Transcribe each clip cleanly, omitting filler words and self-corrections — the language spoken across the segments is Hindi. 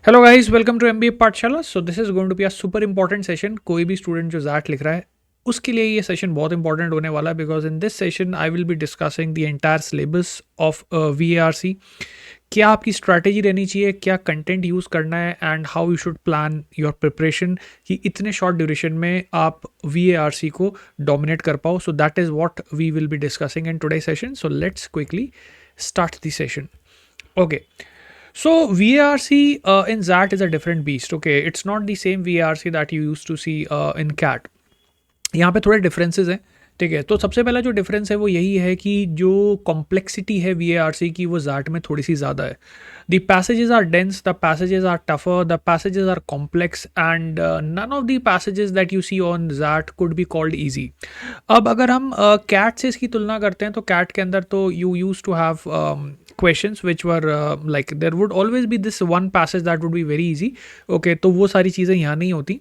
Hello guys, welcome to MBA Pathshala. So this is going to be a super important session. कोई भी स्टूडेंट जो जैट लिख रहा है उसके लिए ये सेशन बहुत इंपॉर्टेंट होने वाला है, because in this session I will be discussing the entire syllabus of VARC। क्या आपकी स्ट्रैटेजी रहनी चाहिए, क्या कंटेंट यूज़ करना है, and how you should plan your preparation कि इतने शॉर्ट ड्यूरेशन में आप VARC को डोमिनेट कर पाओ। So that is what we will be discussing in today session. So let's quickly start the session. Okay. So VARC in ZAT is a different beast. Okay, it's not the same VARC that you used to see in CAT. यहाँ पे थोड़े डिफरेंसेस हैं। ठीक है, तो सबसे पहला जो डिफरेंस है वो यही है कि जो कॉम्प्लेक्सिटी है VARC की वो जैट में थोड़ी सी ज़्यादा है। The passages are dense, the passages are tougher, the passages are complex, and none of the passages that you see on XAT could be called easy. अब अगर हम कैट से इसकी तुलना करते हैं तो कैट के अंदर तो you use to have questions which were like there would always be this one passage that would be very easy. Okay, तो वो सारी चीज़ें यहाँ नहीं होती.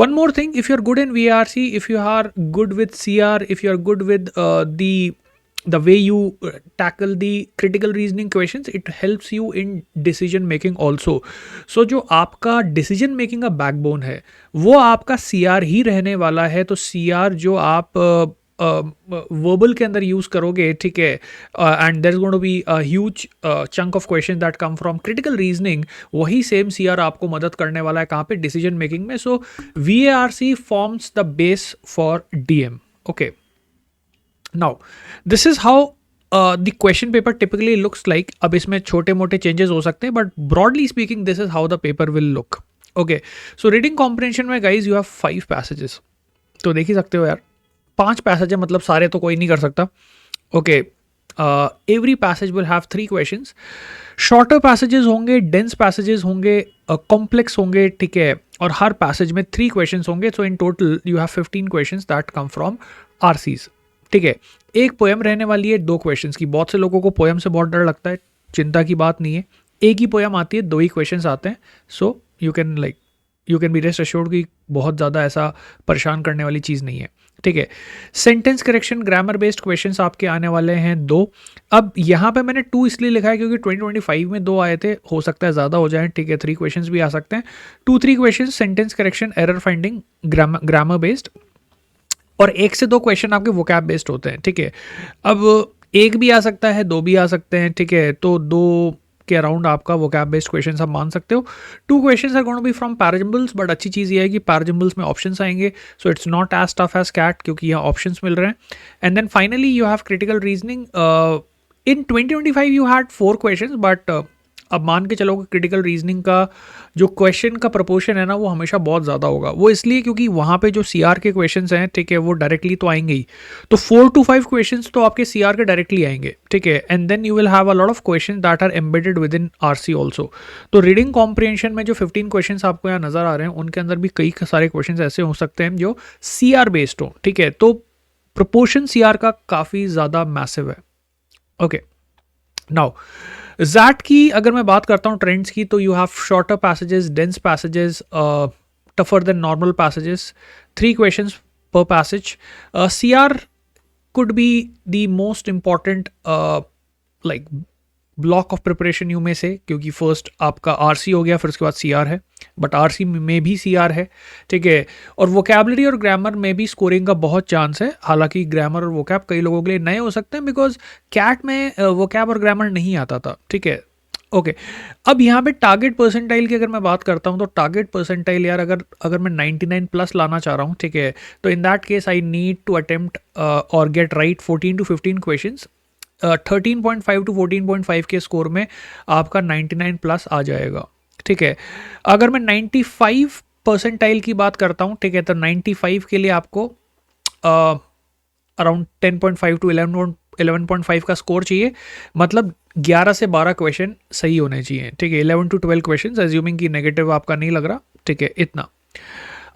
One more thing, if you're good in VRC, if you are good with CR, if you're good with the way you tackle the critical reasoning questions, it helps you in decision making also. So जो आपका decision making का backbone है वो आपका CR ही रहने वाला है। तो CR जो आप वर्बल के अंदर यूज करोगे, ठीक है, and there is going to be a huge chunk of question that come from critical reasoning, वही सेम सीआर आपको मदद करने वाला है कहाँ पे, डिसीजन मेकिंग में। सो VARC forms the base for DM. Okay, now this is how the question paper typically looks like. अब इसमें छोटे मोटे चेंजेस हो सकते हैं, but broadly speaking this is how the paper will look. Okay, so reading comprehension में गाइज यू हैव 5 पैसेजेस, तो देख ही सकते हो यार 5 पैसेज है, मतलब सारे तो कोई नहीं कर सकता. Okay, every passage will have 3 questions. Shorter passages होंगे, डेंस पैसेजेस होंगे, कॉम्प्लेक्स होंगे, ठीक है, और हर पैसेज में 3 क्वेश्चंस होंगे. So in total you have 15 questions that come from RCs. ठीक है, एक पोएम रहने वाली है 2 क्वेश्चंस की. बहुत से लोगों को पोएम से बहुत डर लगता है, चिंता की बात नहीं है. एक ही पोएम आती है, 2 ही क्वेश्चंस आते हैं. So you can be rest assured कि बहुत ज़्यादा ऐसा परेशान करने वाली चीज़ नहीं है. ठीक है, sentence correction, grammar based questions आपके आने वाले हैं 2. अब यहाँ पे मैंने 2 इसलिए लिखा है क्योंकि 2025 में 2 आए थे, हो सकता है ज़्यादा हो जाए. ठीक है, 3 क्वेश्चंस भी आ सकते हैं. 2-3 question sentence correction, error finding, grammar based, और 1 से 2 क्वेश्चन आपके वोकैब बेस्ड होते हैं. ठीक है, अब 1 भी आ सकता है, 2 भी आ सकते हैं. ठीक है, तो 2 के अराउंड आपका वोकैब बेस्ड क्वेश्चन आप मान सकते हो. 2 questions are going to be from parajumbles, but अच्छी चीज़ ये है कि पैराजिम्बल्स में ऑप्शंस आएंगे. So it's not as tough as CAT क्योंकि यहाँ ऑप्शंस मिल रहे हैं. And then finally you have critical reasoning. In 2025 you had 4 questions, but अब मान के चलो कि क्रिटिकल रीजनिंग का जो क्वेश्चन का प्रपोर्शन है ना वो हमेशा बहुत ज़्यादा होगा. वो इसलिए क्योंकि वहाँ पे जो CR के क्वेश्चंस हैं, ठीक है, वो डायरेक्टली तो आएंगे ही. तो 4 to 5 क्वेश्चंस तो आपके CR के डायरेक्टली आएंगे. ठीक है, and then you will have a lot of questions that are embedded with in RC also. तो रीडिंग कॉम्प्रिहेंशन में जो 15 क्वेश्चंस आपको यहाँ नज़र आ रहे हैं उनके अंदर भी कई सारे क्वेश्चंस ऐसे हो सकते हैं जो CR बेस्ड हो. ठीक है, तो प्रपोर्शन CR का काफ़ी ज़्यादा मैसिव है. ओके, नाउ जैट की अगर मैं बात करता हूँ ट्रेंड्स की, तो you have shorter passages, dense passages, tougher than normal passages, 3 questions per passage. CR could be the most important like block of preparation you में से, क्योंकि फर्स्ट आपका RC हो गया, फिर उसके बाद CR है, बट RC में भी CR है. ठीक है, और वोकैबलरी और ग्रामर में भी स्कोरिंग का बहुत चांस है. हालांकि ग्रामर और वोकैब कई लोगों के लिए नए हो सकते हैं, बिकॉज कैट में वोकैब और ग्रामर नहीं आता था. ठीक है, ओके, अब यहाँ पे टारगेट परसेंटाइल की अगर मैं बात करता हूँ तो टारगेट परसेंटाइल यार अगर मैं 99 प्लस लाना चाह रहा हूँ, ठीक है, तो in that case I need to attempt और get right 14 to 15 questions. 13.5 to 14.5 के स्कोर में आपका 99 प्लस आ जाएगा. ठीक है, अगर मैं 95 परसेंटाइल की बात करता हूँ, ठीक है, तो 95 के लिए आपको अराउंड 10.5 to 11.5 का स्कोर चाहिए. मतलब 11 से 12 क्वेश्चन सही होने चाहिए. ठीक है, 11 to 12 क्वेश्चन, एज्यूमिंग कि नेगेटिव आपका नहीं लग रहा. ठीक है, इतना.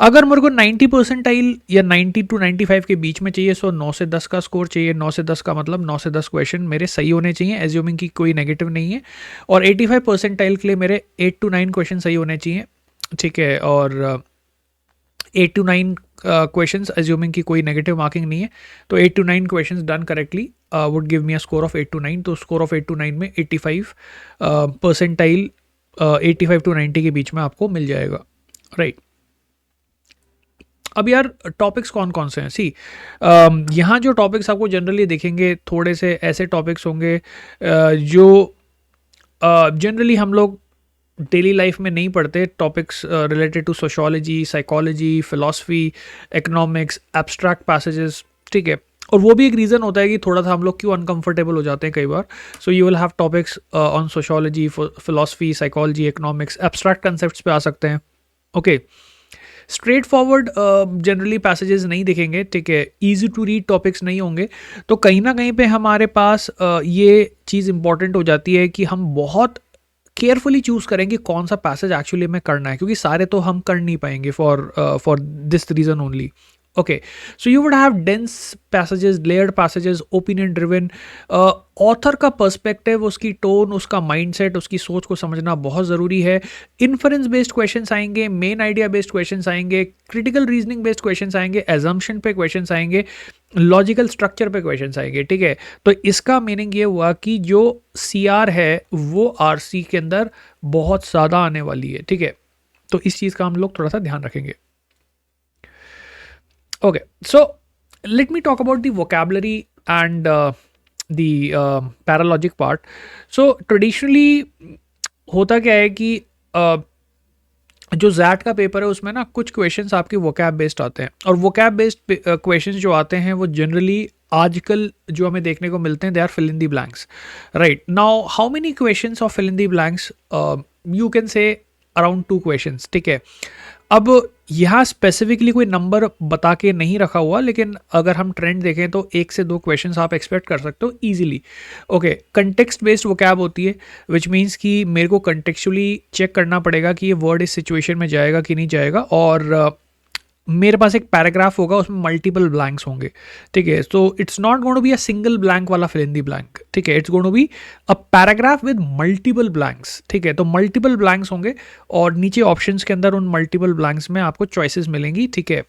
अगर मेरे को 90 परसेंटाइल या 90 to 95 के बीच में चाहिए, सो 9 से 10 का स्कोर चाहिए. 9 से 10 का मतलब 9 से 10 क्वेश्चन मेरे सही होने चाहिए, एज्यूमिंग कि कोई नेगेटिव नहीं है. और 85 परसेंटाइल के लिए मेरे 8 to 9 क्वेश्चन सही होने चाहिए. ठीक है, और 8 to 9 क्वेश्चंस एज्यूमिंग कि कोई नेगेटिव मार्किंग नहीं है, तो 8 to 9 questions done correctly would give me a score of 8 to 9. तो स्कोर ऑफ 8 to 9 में 85 परसेंटाइल 85 to 90 के बीच में आपको मिल जाएगा, राइट। अब यार टॉपिक्स कौन कौन से हैं? सी यहाँ जो टॉपिक्स आपको जनरली दिखेंगे थोड़े से ऐसे टॉपिक्स होंगे जो जनरली हम लोग डेली लाइफ में नहीं पढ़ते, topics related to sociology, psychology, philosophy, economics, abstract passages, ठीक है। और वो भी एक रीज़न होता है कि थोड़ा सा हम लोग क्यों अनकंफर्टेबल हो जाते हैं कई बार। So you will have topics on sociology, philosophy, psychology, economics, abstract concepts पे आ सकते हैं, okay. Straight forward generally passages नहीं दिखेंगे, ठीक है, ईजी टू रीड टॉपिक्स नहीं होंगे। तो कहीं ना कहीं पे हमारे पास ये चीज़ इंपॉर्टेंट हो जाती है कि हम बहुत केयरफुली चूज़ करें कि कौन सा पैसेज एक्चुअली में करना है, क्योंकि सारे तो हम कर नहीं पाएंगे for this reason only, okay. So you would have dense passages, layered passages, opinion driven. Author का पर्सपेक्टिव, उसकी टोन, उसका माइंडसेट, उसकी सोच को समझना बहुत ज़रूरी है। इन्फरेंस बेस्ड क्वेश्चंस आएंगे, मेन आइडिया बेस्ड क्वेश्चंस आएंगे, क्रिटिकल रीजनिंग बेस्ड क्वेश्चंस आएंगे, एजम्पशन पे क्वेश्चंस आएंगे, लॉजिकल स्ट्रक्चर पे क्वेश्चंस आएंगे, ठीक है। तो इसका मीनिंग ये हुआ कि जो CR है वो RC के अंदर बहुत ज़्यादा आने वाली है, ठीक है। तो इस चीज़ का हम लोग थोड़ा सा ध्यान रखेंगे। Okay, so let me talk about the vocabulary and the paralogic part. So traditionally होता क्या है कि जो जैट का पेपर है उसमें ना कुछ क्वेश्चंस आपके वोकैब बेस्ड आते हैं, और वोकैब बेस्ड क्वेश्चंस जो आते हैं वो जनरली आजकल जो हमें देखने को मिलते हैं they are fill in the blanks, right. Now how many questions of fill in the blanks? You can say around 2 questions, ठीक है। अब यहाँ स्पेसिफिकली कोई नंबर बता के नहीं रखा हुआ, लेकिन अगर हम ट्रेंड देखें तो 1 से 2 क्वेश्चंस आप एक्सपेक्ट कर सकते हो easily, okay. Context based vocab होती है, विच मीन्स कि मेरे को कंटेक्चुअली चेक करना पड़ेगा कि ये वर्ड इस सिचुएशन में जाएगा कि नहीं जाएगा, और मेरे पास एक पैराग्राफ होगा उसमें मल्टीपल ब्लैंक्स होंगे, ठीक है। So it's not going to be a single blank वाला फिल इन दी ब्लैंक, ठीक है। It's going to be a paragraph with multiple blanks, ठीक है। तो मल्टीपल ब्लैंक्स होंगे और नीचे ऑप्शंस के अंदर उन मल्टीपल ब्लैंक्स में आपको चॉइसेस मिलेंगी, ठीक है।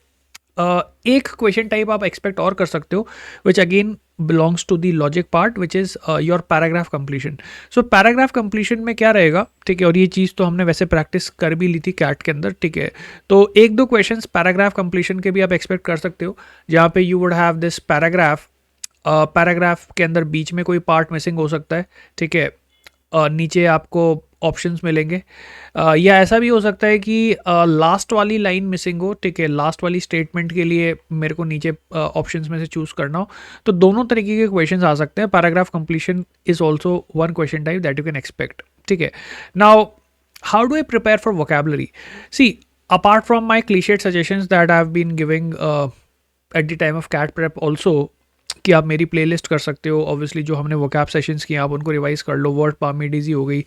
एक क्वेश्चन टाइप आप एक्सपेक्ट और कर सकते हो which again belongs to the logic part, which is your paragraph completion. So paragraph completion में क्या रहेगा, ठीक है, और ये चीज़ तो हमने वैसे प्रैक्टिस कर भी ली थी कैट के अंदर, ठीक है। तो 1-2 क्वेश्चंस पैराग्राफ कंप्लीशन के भी आप एक्सपेक्ट कर सकते हो, जहाँ पे you would have this paragraph, paragraph के अंदर बीच में कोई पार्ट मिसिंग हो सकता है, ठीक है। नीचे आपको ऑप्शंस मिलेंगे, या ऐसा भी हो सकता है कि लास्ट वाली लाइन मिसिंग हो, ठीक है। लास्ट वाली स्टेटमेंट के लिए मेरे को नीचे ऑप्शंस में से चूज करना हो, तो दोनों तरीके के क्वेश्चंस आ सकते हैं। Paragraph completion is also one question type that you can expect, ठीक है। Now how do I prepare for vocabulary? See, apart from my cliched suggestions that I've been giving at the time of CAT prep also, कि आप मेरी प्लेलिस्ट कर सकते हो, ऑब्वियसली जो हमने वोकैब सेशंस किए आप उनको रिवाइज कर लो। वर्ड पामिड इजी हो गई,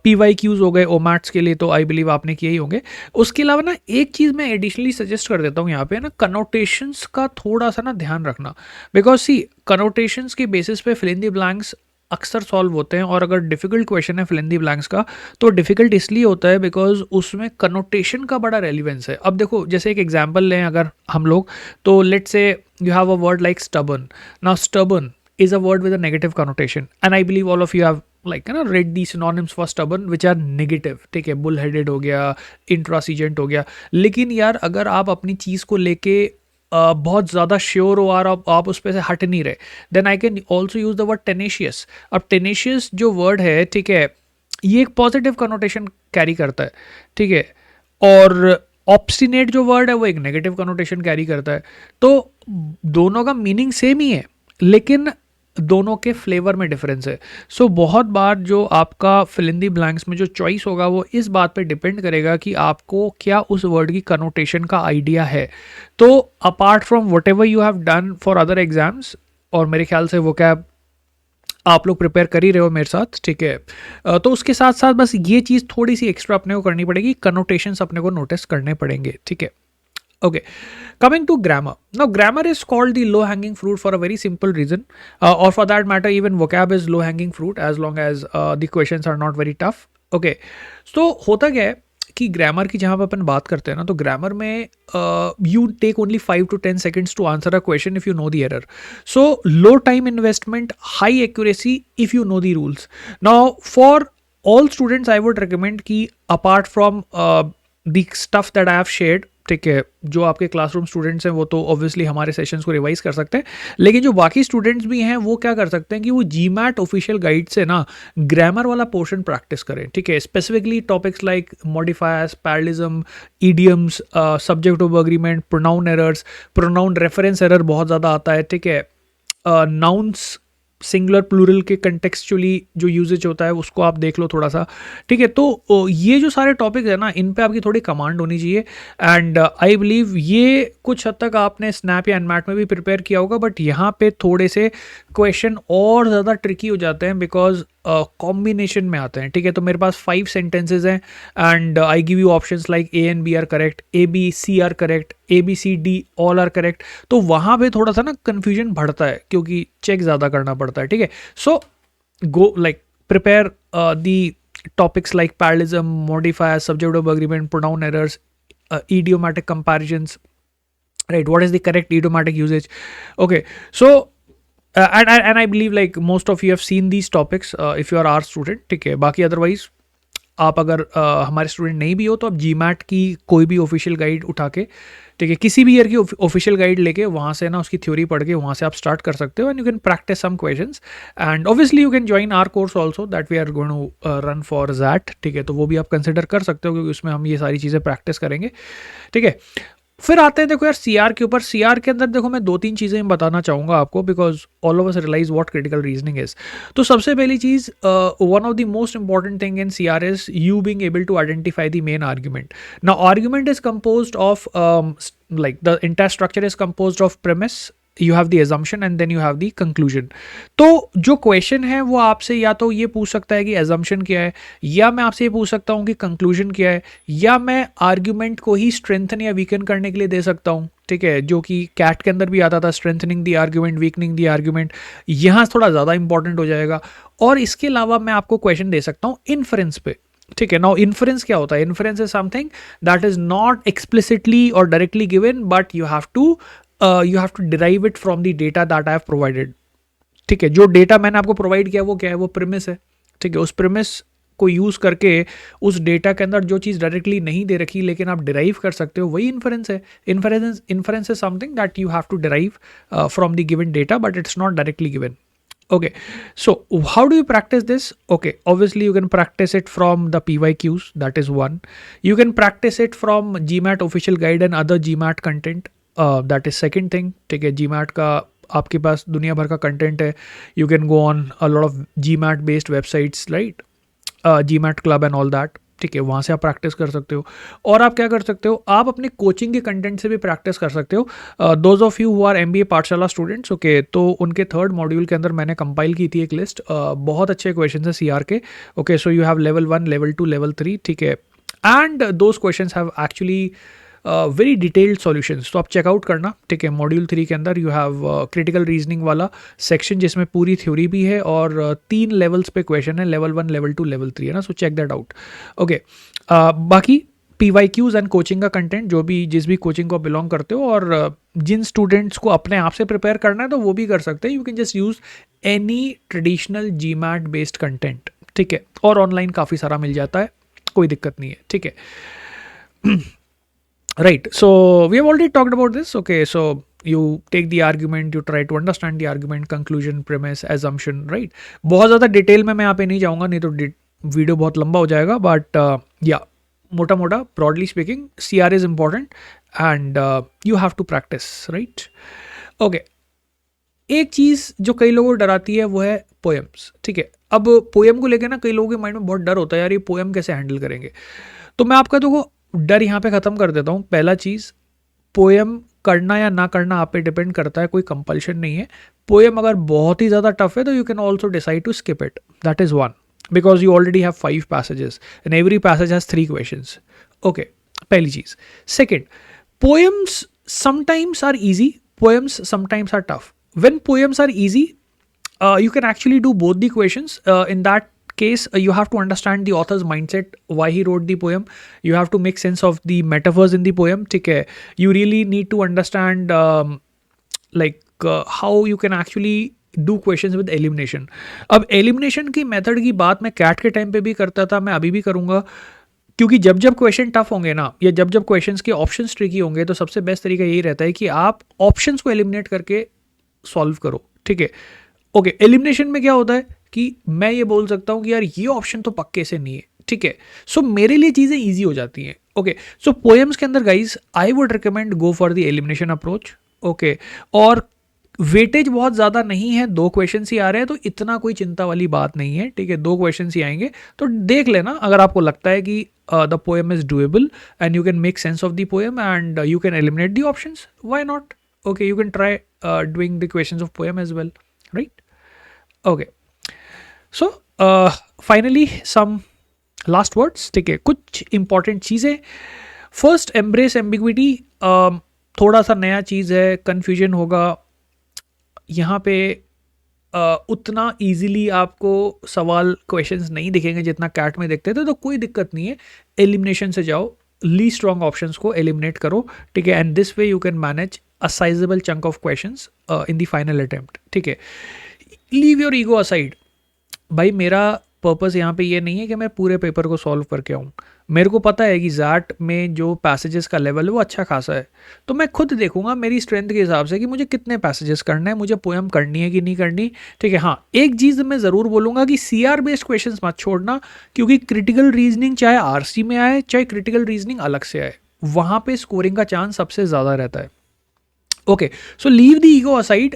PYQs हो गए, ओमैट्स के लिए तो आई बिलीव आपने किए ही होंगे। उसके अलावा ना एक चीज़ मैं एडिशनली सजेस्ट कर देता हूँ यहाँ पे ना, कनोटेशंस का थोड़ा सा ना ध्यान रखना, बिकॉज सी कनोटेशंस के बेसिस पे फिल इन द ब्लैंक्स अक्सर सॉल्व होते हैं, और अगर डिफ़िकल्ट क्वेश्चन है फिल इन दी ब्लैंक्स का तो डिफ़िकल्ट इसलिए होता है बिकॉज उसमें कनोटेशन का बड़ा रेलिवेंस है। अब देखो, जैसे एक एग्जांपल लें अगर हम लोग, तो let's say you have a word like stubborn. Now stubborn is a word with a negative connotation, and I believe all of you have like ना read the synonyms for stubborn which are negative, ठीक है। बुल हेडेड हो गया, इंट्रासीजेंट हो गया। लेकिन यार अगर आप अपनी चीज़ को लेके बहुत ज़्यादा श्योर हो और आप उस पर से हट नहीं रहे, then I can also use the word tenacious. अब टेनेशियस जो वर्ड है, ठीक है, ये एक पॉजिटिव कनोटेशन कैरी करता है, ठीक है, और ऑब्स्टिनेट जो वर्ड है वो एक नेगेटिव कनोटेशन कैरी करता है। तो दोनों का मीनिंग सेम ही है, लेकिन दोनों के फ्लेवर में डिफरेंस है। सो बहुत बार जो आपका फिल इन दी ब्लैंक्स में जो चॉइस होगा वो इस बात पे डिपेंड करेगा कि आपको क्या उस वर्ड की कनोटेशन का आइडिया है। तो apart from what ever you have done for other exams, और मेरे ख्याल से वो कैब आप लोग प्रिपेयर कर ही रहे हो मेरे साथ, ठीक है, तो उसके साथ साथ बस ये चीज़ थोड़ी सी एक्स्ट्रा अपने को करनी पड़ेगी, कनोटेशंस अपने को नोटिस करने पड़ेंगे, ठीक है। Okay, coming to grammar. Now, grammar is called the low-hanging fruit for a very simple reason, or for that matter, even vocab is low-hanging fruit as long as the questions are not very tough. Okay, so होता क्या है कि ग्रामर की जहाँ पर अपन बात करते हैं ना, तो ग्रामर में you take only 5 to 10 seconds to answer a question if you know the error. So low time investment, high accuracy if you know the rules. Now for all students I would recommend कि apart from the stuff that I have shared, ठीक है, जो आपके क्लासरूम स्टूडेंट्स हैं वो तो ऑब्वियसली हमारे सेशंस को रिवाइज कर सकते हैं, लेकिन जो बाकी स्टूडेंट्स भी हैं वो क्या कर सकते हैं कि वो जीमैट ऑफिशियल गाइड से ना ग्रामर वाला पोर्शन प्रैक्टिस करें, ठीक है, specifically topics like modifiers, parallelism, idioms, subject of agreement, pronoun errors, pronoun reference error बहुत ज़्यादा आता है, ठीक है, नाउन्स सिंगुलर प्लूरल के कंटेक्चुअली जो यूजेज होता है उसको आप देख लो थोड़ा सा, ठीक है। तो ये जो सारे टॉपिक्स है ना, इन पे आपकी थोड़ी कमांड होनी चाहिए, एंड आई बिलीव ये कुछ हद तक आपने स्नैप या एनमैट में भी प्रिपेयर किया होगा, बट यहाँ पे थोड़े से क्वेश्चन और ज़्यादा ट्रिकी हो जाते हैं बिकॉज कॉम्बिनेशन में आते हैं, ठीक है। तो मेरे पास 5 सेंटेंसेज हैं and I give you options like A and B are correct, A B C are correct, A B C D all are correct. तो वहाँ पे थोड़ा सा ना कन्फ्यूजन बढ़ता है क्योंकि चेक ज़्यादा करना पड़ता है, ठीक है। So go like prepare the topics like parallelism, modifier, subject of agreement, pronoun errors, idiomatic comparisons, right? What is the correct idiomatic usage? Okay, so and I believe like most of you have seen these topics if you are our student, ठीक है। बाकी अदरवाइज आप अगर हमारे स्टूडेंट नहीं भी हो तो आप जीमैट की कोई भी ऑफिशियल गाइड उठा के, ठीक है, किसी भी ईयर की ऑफिशियल गाइड लेके वहाँ से ना उसकी थ्योरी पढ़ के वहाँ से आप स्टार्ट कर सकते हो, and you can practice some questions, and obviously you can join our course also that we are going to run for that, ठीक है। तो वो भी आप कंसिडर कर सकते हो क्योंकि उसमें हम ये सारी चीज़ें प्रैक्टिस करेंगे, ठीक है। फिर आते हैं देखो यार सीआर के ऊपर। सीआर के अंदर देखो मैं 2-3 चीज़ें बताना चाहूँगा आपको because all of us realise what critical reasoning is. तो सबसे पहली चीज़, one of the most important thing in CR is you being able to identify the main argument. Now argument is composed of like the entire structure is composed of premise, you have the assumption and then you have the conclusion। तो जो क्वेश्चन है वो आपसे या तो ये पूछ सकता है कि assumption क्या है, या मैं आपसे ये पूछ सकता हूँ कि conclusion क्या है, या मैं आर्ग्यूमेंट को ही स्ट्रेंथन या वीकन करने के लिए दे सकता हूँ, ठीक है, जो कि कैट के अंदर भी आता था, strengthening the argument, weakening the argument. यहाँ थोड़ा ज़्यादा इंपॉर्टेंट हो जाएगा। और इसके अलावा मैं आपको क्वेश्चन दे सकता हूँ इन्फ्रेंस पे, ठीक है। नाउ इन्फ्रेंस क्या होता है? Inference is something that is not explicitly और directly given, but you have to derive it from the data that I have provided, ठीक है। जो डेटा मैंने आपको प्रोवाइड किया वो क्या है? वो प्रीमिस है, ठीक है। उस प्रीमिस को यूज करके उस डेटा के अंदर जो चीज़ डायरेक्टली नहीं दे रखी लेकिन आप डिराइव कर सकते हो, वही इन्फ्रेंस है। Inference is something that you have to derive from the given data, but it's not directly given. Okay, so how do you practice this? Okay, obviously you can practice it from the PYQs, that is one. You can practice it from GMAT official guide and other GMAT content, that is second thing, ठीक है। GMAT का आपके पास दुनिया भर का कंटेंट है, you can go on a lot of GMAT based websites, right? GMAT club and all that, ठीक है, वहाँ से आप प्रैक्टिस कर सकते हो। और आप क्या कर सकते हो, आप अपने कोचिंग के कंटेंट से भी प्रैक्टिस कर सकते हो। Those of you who are MBA Pathshala students, okay, तो उनके 3rd मॉड्यूल के अंदर मैंने कंपाइल की थी एक लिस्ट, बहुत अच्छे क्वेश्चन है CR के, okay. So you have level 1, level 2, level 3, ठीक है, and those question have actually very detailed solutions. तो आप चेकआउट करना, ठीक है। मॉड्यूल 3 के अंदर यू हैव क्रिटिकल रीजनिंग वाला सेक्शन जिसमें पूरी थ्योरी भी है और 3 लेवल्स पे क्वेश्चन है, लेवल 1, लेवल 2, लेवल 3 है ना, so check that out, okay. बाकी PYQs एंड कोचिंग का कंटेंट जो भी जिस भी कोचिंग को बिलोंग करते हो और जिन स्टूडेंट्स को अपने आप से प्रिपेयर करना है तो वो भी कर सकते हैं। You can just use any traditional GMAT based content, ठीक है, और ऑनलाइन काफ़ी सारा मिल जाता है, कोई दिक्कत नहीं है, ठीक है। Right, so we have already talked about this, okay, so you take the argument, you try to understand the argument, conclusion, premise, assumption, right? बहुत ज़्यादा डिटेल में मैं यहाँ पे नहीं जाऊँगा, नहीं तो वीडियो बहुत लंबा हो जाएगा, बट या मोटा मोटा broadly speaking CR is important and you have to practice, right, okay. एक चीज़ जो कई लोगों को डराती है वो है पोएम्स, ठीक है। अब पोएम को लेकर ना कई लोगों के माइंड में बहुत डर होता है, यार ये पोएम कैसे हैंडल करेंगे। तो मैं आपका देखो डर यहाँ पे ख़त्म कर देता हूँ। पहला चीज़, पोएम करना या ना करना आप पे डिपेंड करता है, कोई कंपल्शन नहीं है। पोएम अगर बहुत ही ज़्यादा टफ है तो you can also decide to skip it, that is one, because you already have 5 passages and every passage has 3 questions, okay, पहली चीज़। Second, poems sometimes are easy, poems sometimes are tough. When poems are easy you can actually do both the questions. In that case, you have to understand the author's mindset, why he wrote the poem. You have to make sense of the metaphors in the poem, ठीक है। You really need to understand how you can actually do questions with elimination. अब एलिमिनेशन की मेथड की बात मैं कैट के टाइम पे भी करता था, मैं अभी भी करूँगा, क्योंकि जब जब क्वेश्चन टफ होंगे ना, या जब जब क्वेश्चंस के ऑप्शंस ट्रिकी होंगे, तो सबसे बेस्ट तरीका यही रहता है कि आप ऑप्शंस को एलिमिनेट करके सॉल्व करो, ठीक है। ओके, एलिमिनेशन में क्या होता है कि मैं ये बोल सकता हूँ कि यार ये ऑप्शन तो पक्के से नहीं है, ठीक है, सो मेरे लिए चीज़ें ईजी हो जाती हैं। ओके, सो पोएम्स के अंदर guys I would recommend go for the elimination approach. Okay, और वेटेज बहुत ज़्यादा नहीं है, 2 क्वेश्चन ही आ रहे हैं, तो इतना कोई चिंता वाली बात नहीं है, ठीक है, 2 क्वेश्चन ही आएंगे, तो देख लेना अगर आपको लगता है कि the poem is doable and you can make sense of the poem and you can eliminate the options, why not. Okay, you can try doing the questions of poem as well, right. Okay, so finally some last words, ठीक है, कुछ इंपॉर्टेंट चीज़ें। First, embrace ambiguity. थोड़ा सा नया चीज़ है, कन्फ्यूजन होगा यहाँ पे, उतना इजीली आपको सवाल क्वेश्चंस नहीं दिखेंगे जितना कैट में दिखते थे, तो कोई दिक्कत नहीं है, एलिमिनेशन से जाओ, लीस्ट स्ट्रॉन्ग ऑप्शंस को एलिमिनेट करो, ठीक है, and this way you can manage a sizeable chunk of questions in the final attempt, ठीक है। Leave your ego aside. भाई मेरा पर्पस यहाँ पे ये नहीं है कि मैं पूरे पेपर को सॉल्व करके आऊँ, मेरे को पता है कि जैट में जो पैसेजेस का लेवल है वो अच्छा खासा है, तो मैं खुद देखूंगा मेरी स्ट्रेंथ के हिसाब से कि मुझे कितने पैसेजेस करना है, मुझे पोएम करनी है कि नहीं करनी, ठीक है। हाँ, एक चीज़ मैं ज़रूर बोलूँगा कि CR बेस्ड क्वेश्चंस मत छोड़ना, क्योंकि क्रिटिकल रीजनिंग चाहे RC में आए चाहे क्रिटिकल रीजनिंग अलग से आए, वहाँ पे स्कोरिंग का चांस सबसे ज़्यादा रहता है। Okay, so leave the ego aside.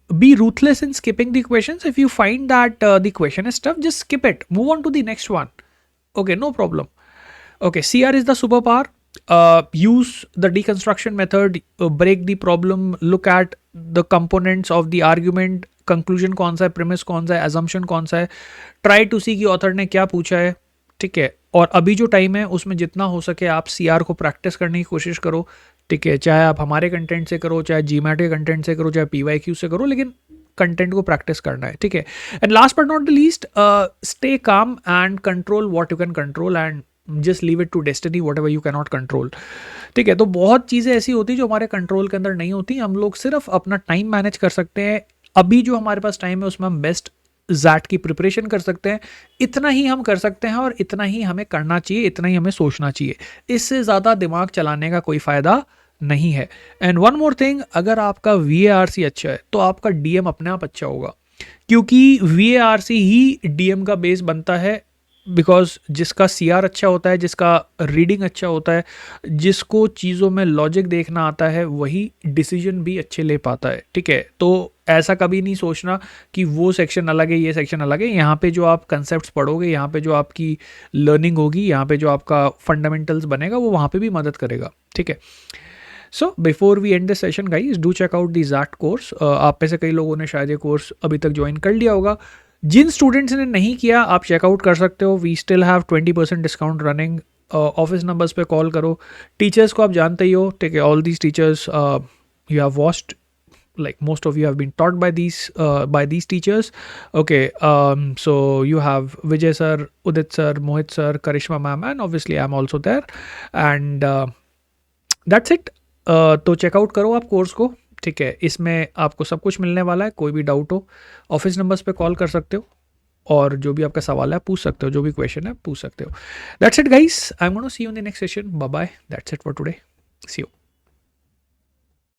Be ruthless in skipping the questions. If you find that the question is tough, just skip it. Move on to the next one. Okay, no problem. Okay, CR is the superpower. Use the deconstruction method, break the problem, look at the components of the argument, conclusion कौन सा है, premise कौन सा है, assumption कौन सा है, try to see कि author ने क्या पूछा है, ठीक है। और अभी जो टाइम है उसमें जितना हो सके आप CR को प्रैक्टिस करने की कोशिश करो, ठीक है, चाहे आप हमारे कंटेंट से करो, चाहे GMAT के कंटेंट से करो, चाहे PYQ से करो, लेकिन कंटेंट को प्रैक्टिस करना है, ठीक है। And last but not the least, stay calm and control what you can control and just leave it to destiny whatever you can not control, ठीक है। तो बहुत चीज़ें ऐसी होती जो हमारे कंट्रोल के अंदर नहीं होती, हम लोग सिर्फ अपना टाइम मैनेज कर सकते हैं। अभी जो हमारे पास टाइम है उसमें हम बेस्ट जैट की प्रिपरेशन कर सकते हैं, इतना ही हम कर सकते हैं और इतना ही हमें करना चाहिए, इतना ही हमें सोचना चाहिए, इससे ज़्यादा दिमाग चलाने का कोई फ़ायदा नहीं है। एंड वन मोर थिंग, अगर आपका VARC अच्छा है तो आपका DM अपने आप अच्छा होगा, क्योंकि VARC ही DM का बेस बनता है, बिकॉज जिसका CR अच्छा होता है, जिसका रीडिंग अच्छा होता है, जिसको चीज़ों में लॉजिक देखना आता है, वही डिसीजन भी अच्छे ले पाता है, ठीक है। तो ऐसा कभी नहीं सोचना कि वो सेक्शन अलग है, ये सेक्शन अलग है, यहाँ पे जो आप कंसेप्ट्स पढ़ोगे, यहाँ पे जो आपकी लर्निंग होगी, यहाँ पे जो आपका फंडामेंटल्स बनेगा, वो वहाँ पे भी मदद करेगा, ठीक है। So before we end this session guys, do check out the XAT course. आप में से कई लोगों ने शायद ये कोर्स अभी तक ज्वाइन कर लिया होगा, जिन स्टूडेंट्स ने नहीं किया आप चेकआउट कर सकते हो, we still have 20% discount running. Office numbers पे कॉल करो, टीचर्स को आप जानते ही हो, ठीक है, all these teachers you have watched, like most of you have been taught by these teachers. Okay, so you have Vijay sir, Udit sir, Mohit sir, Karishma ma'am, and obviously I'm also there, and that's it. तो चेकआउट करो आप कोर्स को, ठीक है, इसमें आपको सब कुछ मिलने वाला है। कोई भी डाउट हो ऑफिस नंबर्स पे कॉल कर सकते हो, और जो भी आपका सवाल है पूछ सकते हो, जो भी क्वेश्चन है पूछ सकते हो। That's it guys, I am gonna see you in the next session, bye bye, that's it for today, see you.